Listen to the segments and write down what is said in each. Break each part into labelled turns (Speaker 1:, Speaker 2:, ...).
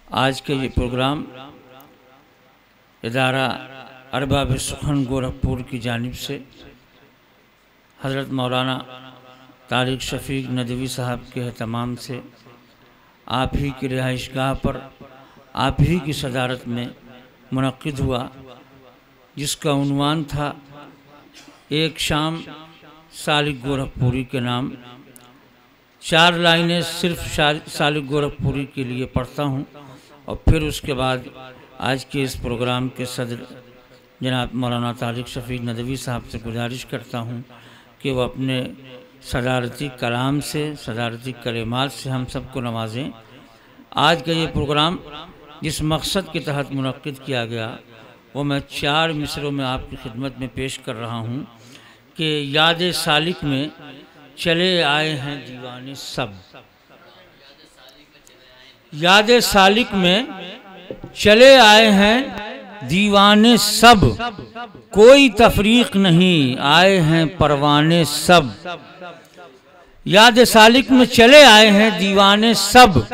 Speaker 1: आज के ये प्रोग्राम इदारा अरबाब सुखन गोरखपुर की जानिब से हज़रत मौलाना तारिक शफ़ीक नदवी साहब के एहतमाम से आप ही की रिहाइशगाह पर आप ही की सदारत में मुनक़्क़िद हुआ, जिसका उन्वान था एक शाम सालिक गोरखपुरी के नाम। 4 लाइनें सिर्फ सालिक गोरखपुरी के लिए पढ़ता हूँ और फिर उसके बाद आज के इस प्रोग्राम के सदर जनाब मौलाना तारिक शफ़ीक नदवी साहब से गुजारिश करता हूँ कि वो अपने सदारती कलाम से, सदारती कलिमात से हम सबको नवाजें। आज का ये प्रोग्राम जिस मकसद के तहत मुनक़्क़िद किया गया वो मैं 4 मिसरों में आपकी खिदमत में पेश कर रहा हूँ कि याद सालिक में चले आए हैं दीवाने सब। याद सालिक में चले आए हैं दीवाने सब, कोई तफरीक नहीं आए हैं परवाने सब। याद सालिक में चले आए हैं दीवाने सब,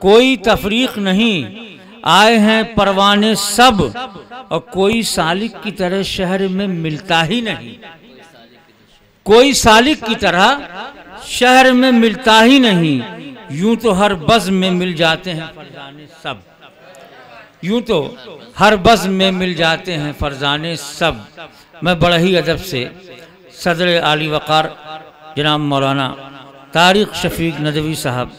Speaker 1: कोई तफरीक नहीं आए हैं परवाने सब। और कोई सालिक की तरह शहर में मिलता ही नहीं, कोई सालिक की तरह शहर में मिलता ही नहीं। यूं तो हर बज़्म में मिल जाते हैं फरजाने सब, यूं तो हर बज़्म में मिल जाते हैं फरजाने सब। मैं बड़ा ही अदब से सदर आली वक़ार जनाब मौलाना तारिक शफ़ीक नदवी साहब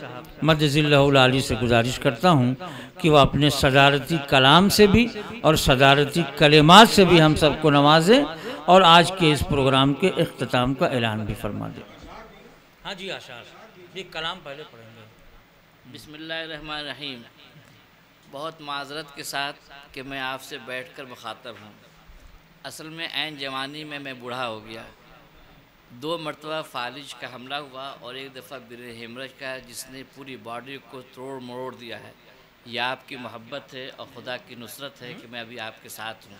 Speaker 1: मद्दज़िल्लहुल आली से गुजारिश करता हूँ कि वह अपने सदारती कलाम से भी और सदारती कलिमात से भी हम सबको नवाजें और आज के इस प्रोग्राम के इख्तिताम का ऐलान भी फरमा दें। हाँ जी आशार, ये कलाम पहले पढ़ेंगे।
Speaker 2: बिस्मिल्लाहिर्रहमानिर्रहीम। बहुत माज़रत के साथ कि मैं आपसे बैठकर मुखातब हूँ। असल में ऐन जवानी में मैं बूढ़ा हो गया। 2 मरतबा फालिज का हमला हुआ और एक दफ़ा बिर हेमरज का, जिसने पूरी बॉडी को तोड़ मरोड़ दिया है। यह आपकी मोहब्बत है और ख़ुदा की नुसरत है कि मैं अभी आपके साथ हूँ।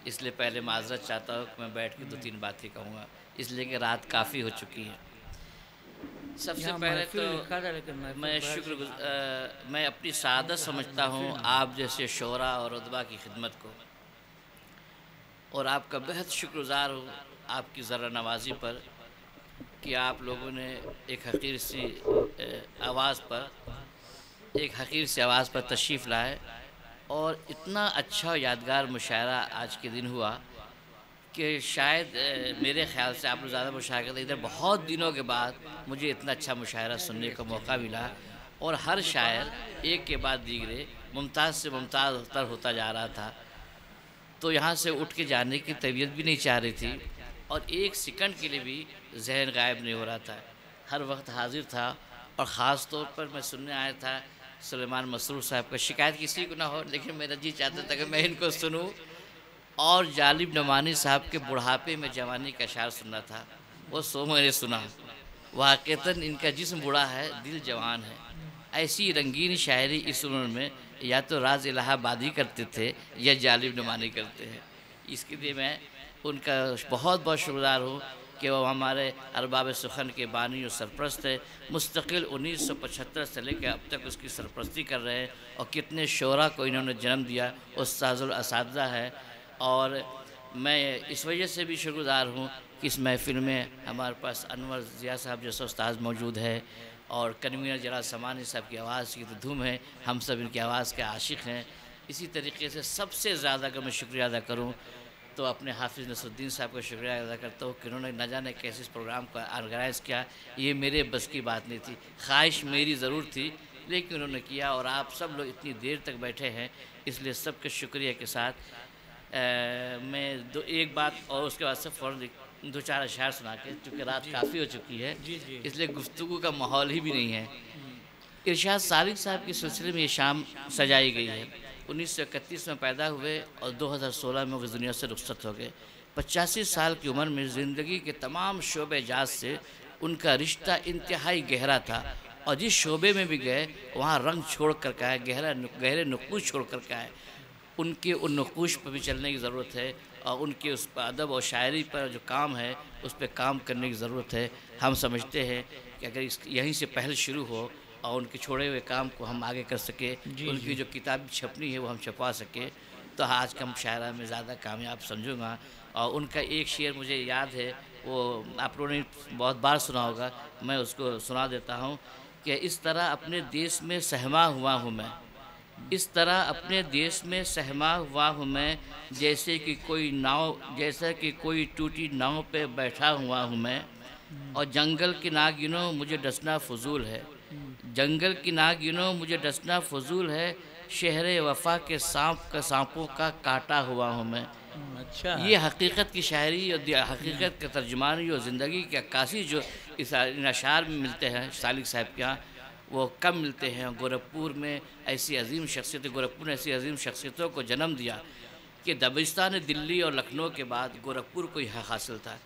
Speaker 2: इसलिए पहले माज़रत चाहता हूँ कि मैं बैठ के 2-3 बातें कहूँगा, इसलिए कि रात काफ़ी हो चुकी है। सबसे पहले तो मैं अपनी सादत समझता हूँ आप जैसे शोरा और रुतबा की खिदमत को, और आपका बेहद शुक्रगुज़ार हूँ आपकी ज़रा नवाजी पर कि आप लोगों ने एक हकीर सी आवाज़ पर तशरीफ़ लाए और इतना अच्छा यादगार मुशायरा आज के दिन हुआ कि शायद मेरे ख़्याल से आप लोग ज़्यादा मुशायरा करते, इधर बहुत दिनों के बाद मुझे इतना अच्छा मुशायरा सुनने का मौका मिला और हर शायर एक के बाद दीगरे मुमताज़ से मुमताज़ तर होता जा रहा था। तो यहाँ से उठ के जाने की तबीयत भी नहीं चाह रही थी और एक सेकंड के लिए भी जहन गायब नहीं हो रहा था, हर वक्त हाजिर था। और ख़ास तौर पर मैं सुनने आया था सुलेमान मसरूर साहब का। शिकायत किसी को ना हो, लेकिन मेरा जी चाहता था कि मैं इनको सुनूं। और जालिब नमानी साहब के बुढ़ापे में जवानी का अशार सुनना था, वो मैंने सुना। वाक़तन इनका जिस्म बूढ़ा है, दिल जवान है। ऐसी रंगीन शायरी इस उम्र में या तो राज इलाहाबादी करते थे या जालिब नमानी करते हैं। इसके लिए मैं उनका बहुत बहुत शुक्रगुज़ार हूँ कि वो हमारे अरबाब सुखन के बानी और सरपरस्त है। मुस्तकिल 1975 से लेकर अब तक उसकी सरपरस्ती कर रहे हैं और कितने शोरा को इन्होंने जन्म दिया, उस्ताज़ुल असातिज़ा है। और मैं इस वजह से भी शुक्रगुज़ार हूँ कि इस महफ़िल में हमारे पास अनवर ज़िया साहब जैसा उस्ताद मौजूद है और कन्वीनर जलाल समानी साहब की आवाज़ की तो धूम है, हम सब इनकी आवाज़ के आशिक़ हैं। इसी तरीके से सबसे ज़्यादा अगर मैं शुक्रिया अदा करूँ तो अपने हाफिज़ नसरुद्दीन साहब का शुक्रिया अदा करता हूँ कि उन्होंने न जाने कैसे इस प्रोग्राम को ऑर्गेनाइज़ किया। ये मेरे बस की बात नहीं थी, ख्वाहिश मेरी ज़रूर थी, लेकिन उन्होंने किया और आप सब लोग इतनी देर तक बैठे हैं, इसलिए सबके शुक्रिया के साथ मैं एक बात और उसके बाद से फ़ौरन 2-4 अशार सुना के, क्योंकि रात काफ़ी हो चुकी है, इसलिए गुफ्तगू का माहौल ही भी नहीं है। इरशाद सालिक साहब के सिलसिले में ये शाम सजाई गई है। 1931 में पैदा हुए और 2016 में वो इस दुनिया से रुखसत हो गए। 85 साल की उम्र में ज़िंदगी के तमाम शोबे जात से उनका रिश्ता इंतहाई गहरा था और जिस शोबे में भी गए वहाँ रंग छोड़ कर का है, गहरे नक़ूश छोड़ कर का है। उनके उन नक़ूश पर भी चलने की ज़रूरत है और उनके उस पर अदब और शायरी पर जो काम है उस पर काम करने की ज़रूरत है। हम समझते हैं कि अगर यहीं से पहल शुरू हो और उनके छोड़े हुए काम को हम आगे कर सके, उनकी जो किताब छपनी है वो हम छपवा सके, तो आज का मुशायरा में ज़्यादा कामयाब समझूंगा। और उनका एक शेर मुझे याद है, वो आप लोगों ने बहुत बार सुना होगा, मैं उसको सुना देता हूँ कि इस तरह अपने देश में सहमा हुआ हूँ मैं, इस तरह अपने देश में सहमा हुआ हूँ मैं, जैसे कि कोई टूटी नाव पे बैठा हुआ हूँ मैं, और जंगल की नागिनों मुझे डसना फजूल है, जंगल की नागिनों मुझे डसना फजूल है, शहरे वफा के सांपों का काटा हुआ हूँ मैं।
Speaker 1: अच्छा,
Speaker 2: ये हकीकत की शायरी और हकीकत का तर्जुमानी और ज़िंदगी की अक्कासी जो इस अशार में मिलते हैं सालिक साहब के यहाँ, वो कम मिलते हैं। गोरखपुर में ऐसी अजीम शख्सियत, गोरखपुर ने ऐसी अजीम शख्सियतों को जन्म दिया कि दबिस्तान दिल्ली और लखनऊ के बाद गोरखपुर को यह हासिल था।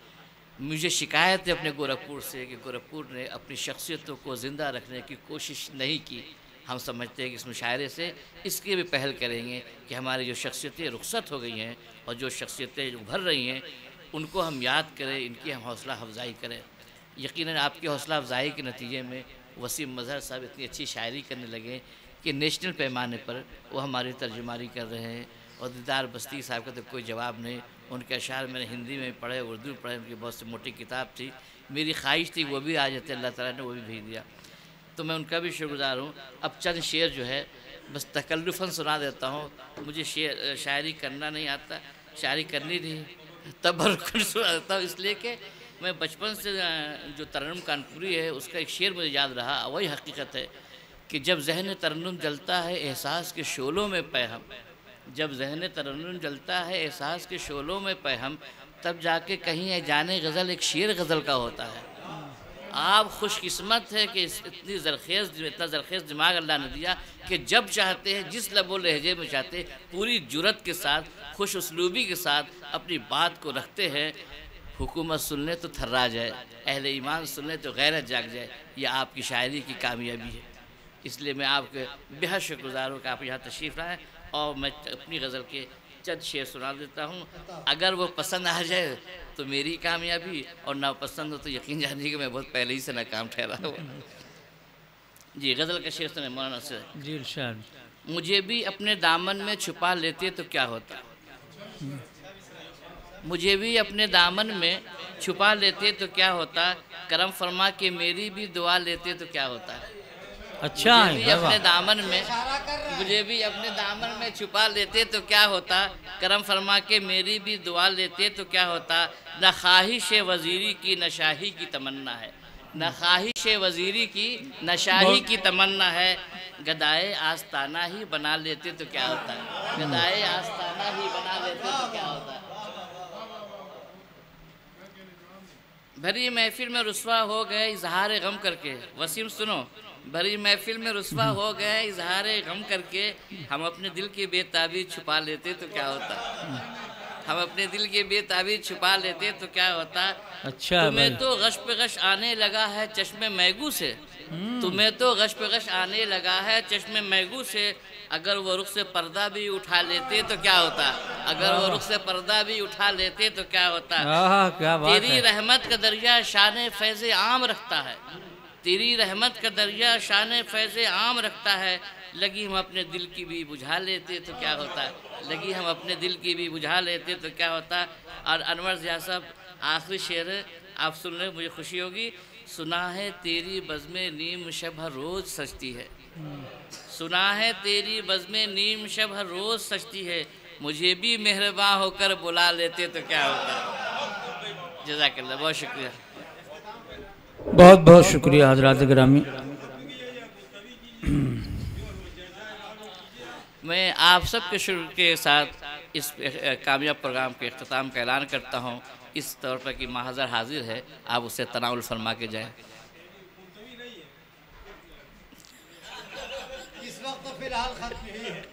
Speaker 2: मुझे शिकायत है अपने गोरखपुर से कि गोरखपुर ने अपनी शख्सियतों को ज़िंदा रखने की कोशिश नहीं की। हम समझते हैं कि इस मुशायरे से इसकी भी पहल करेंगे कि हमारी जो शख्सियतें रुखसत हो गई हैं और जो शख्सियतें उभर रही हैं उनको हम याद करें, इनकी हम हौसला अफजाई करें। यकीनन आपकी हौसला अफजाई के नतीजे में वसीम मज़हर साहब इतनी अच्छी शायरी करने लगे कि नेशनल पैमाने पर वो हमारी तर्जुमानी कर रहे हैं। और दीदार बस्ती साहब का तो कोई जवाब नहीं, उनके अशार मैंने हिंदी में पढ़े, उर्दू में पढ़े, उनकी बहुत सी मोटी किताब थी, मेरी ख्वाहिश थी वो भी आ जाते, अल्लाह ताला ने वो भी भेज दिया, तो मैं उनका भी शुक्रगुजार हूँ। अब चंद शेर जो है बस तकल्लुफ़न सुना देता हूँ, मुझे शायरी करना नहीं आता, शायरी करनी नहीं, तबरुकन सुना देता हूँ, इसलिए कि मैं बचपन से जो तरन्नुम कानपुरी है उसका एक शेर मुझे याद रहा। वही हकीकत है कि जब जहन तरन्नुम जलता है एहसास के शोलों में पैहम, जब जहन तरन्नुम जलता है एहसास के शोलों में पैहम, तब जाके कहीं है जाने गज़ल एक शेर गज़ल का होता है। आप खुशकिस्मत है कि इतना ज़रखेज़ दिमाग अल्लाह ने दिया कि जब चाहते हैं जिस लबो लहजे में चाहते हैं पूरी जुरत के साथ, खुश उसलूबी के साथ अपनी बात को रखते हैं। हुकूमत सुनने तो थर्रा जाए, अहले ईमान सुनने तो गैरत जाग जाए, यह आपकी शायरी की कामयाबी है। इसलिए मैं आपके बेहद शुक्रगुज़ार हूँ कि आप यहाँ तशरीफ़ लाएँ। और मैं अपनी गज़ल के चंद शेर सुना देता हूँ, अगर वो पसंद आ जाए तो मेरी कामयाबी, और ना पसंद हो तो यकीन जानिए कि मैं बहुत पहले ही से नाकाम ठहरा हुआ। जी, गज़ल का शेर सुने मौलाना से।
Speaker 1: जी इरशाद।
Speaker 2: मुझे भी अपने दामन में छुपा लेते तो क्या होता, मुझे भी अपने दामन में छुपा लेते तो क्या होता, करम फरमा के मेरी भी दुआ लेते तो क्या होता।
Speaker 1: अच्छा,
Speaker 2: मुझे भी अपने दामन में छुपा लेते तो क्या होता, करम फरमा के मेरी भी दुआ लेते तो क्या होता। न ख्वाहिश वज़ीरी की न शाही की तमन्ना है, न ख्वाहिश वज़ीरी की न शाही की तमन्ना है, गदाए आस्ताना ही बना लेते तो क्या होता, गदाए आस्ताना ही बना लेते तो क्या होता। भरी महफिल में रुस्वा हो गए इजहार गम करके, वसीम सुनो, भरी महफिल में रुस्वा हो गए इजहार गम करके, हम अपने दिल की बेताबी छुपा लेते तो क्या होता, हम अपने दिल की बेताबी छुपा लेते तो क्या होता।
Speaker 1: अच्छा,
Speaker 2: तुम्हें तो गश पे गश आने लगा है चश्मे मैगू से, तुम्हें तो गश पे गश आने लगा है चश्मे मैगू से, अगर वो रुख से पर्दा भी उठा लेते तो क्या होता, अगर वो रुख से पर्दा भी उठा लेते तो क्या होता।
Speaker 1: क्या बात
Speaker 2: तेरी
Speaker 1: है।
Speaker 2: रहमत का दरिया शान फैज़ आम रखता है, तेरी रहमत का दरिया शान फैज़ आम रखता है, लगी हम अपने दिल की भी बुझा लेते तो क्या होता, लगी हम अपने दिल की भी बुझा लेते तो क्या होता। और अनवर ज़िया साहब आखिरी शेर है, आप सुन रहे मुझे खुशी होगी। सुना है तेरी बज़्मे नीम शब हर रोज़ सजती है, सुना है तेरी बज़्मे नीम शब हर रोज़ सजती है, मुझे भी मेहरबान होकर बुला लेते तो क्या होता। जज़ाकल्लाह, बहुत शुक्रिया।
Speaker 1: बहुत बहुत शुक्रिया हज़रात गिरामी।
Speaker 2: मैं आप सब के शुरू के साथ इस कामयाब प्रोग्राम के अख्ताम का ऐलान करता हूँ, इस तौर पर कि महाज़र हाजिर है, आप उससे तनाउल फरमा के जाएँ।
Speaker 3: इस वक्त तो फिलहाल खत्म ही है।